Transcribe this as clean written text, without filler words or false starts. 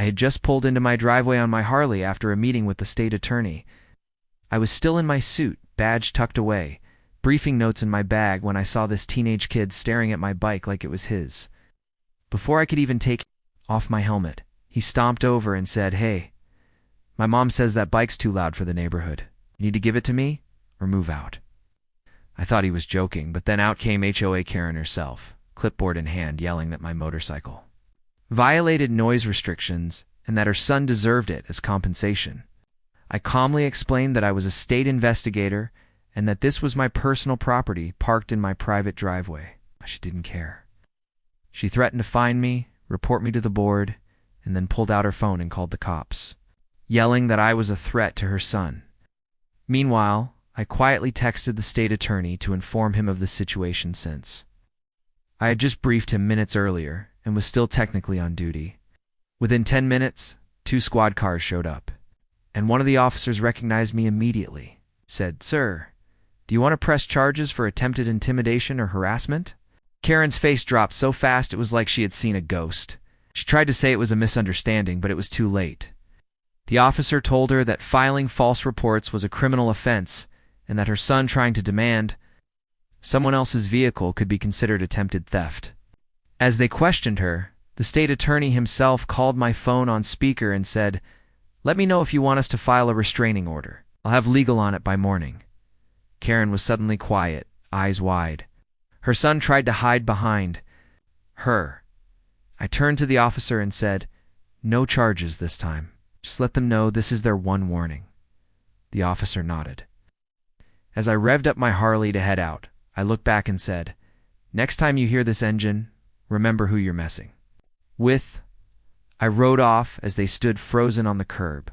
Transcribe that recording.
I had just pulled into my driveway on my Harley after a meeting with the state attorney. I was still in my suit, badge tucked away, briefing notes in my bag when I saw this teenage kid staring at my bike like it was his. Before I could even take off my helmet, he stomped over and said, "Hey, my mom says that bike's too loud for the neighborhood. You need to give it to me or move out." I thought he was joking, but then out came HOA Karen herself, clipboard in hand, yelling that my motorcycle violated noise restrictions and that her son deserved it as compensation. I calmly explained that I was a state investigator and that this was my personal property parked in my private driveway. She didn't care. She threatened to fine me, report me to the board, and then pulled out her phone and called the cops, yelling that I was a threat to her son. Meanwhile, I quietly texted the state attorney to inform him of the situation since I had just briefed him minutes earlier and was still technically on duty. Within 10 minutes, 2 squad cars showed up, and one of the officers recognized me immediately, said, "Sir, do you want to press charges for attempted intimidation or harassment?" Karen's face dropped so fast it was like she had seen a ghost. She tried to say it was a misunderstanding, but it was too late. The officer told her that filing false reports was a criminal offense and that her son trying to demand someone else's vehicle could be considered attempted theft. As they questioned her, the state attorney himself called my phone on speaker and said, "Let me know if you want us to file a restraining order. I'll have legal on it by morning." Karen was suddenly quiet, eyes wide. Her son tried to hide behind her. I turned to the officer and said, "No charges this time. Just let them know this is their one warning." The officer nodded. As I revved up my Harley to head out, I looked back and said, "Next time you hear this engine, remember who you're messing with." I rode off as they stood frozen on the curb.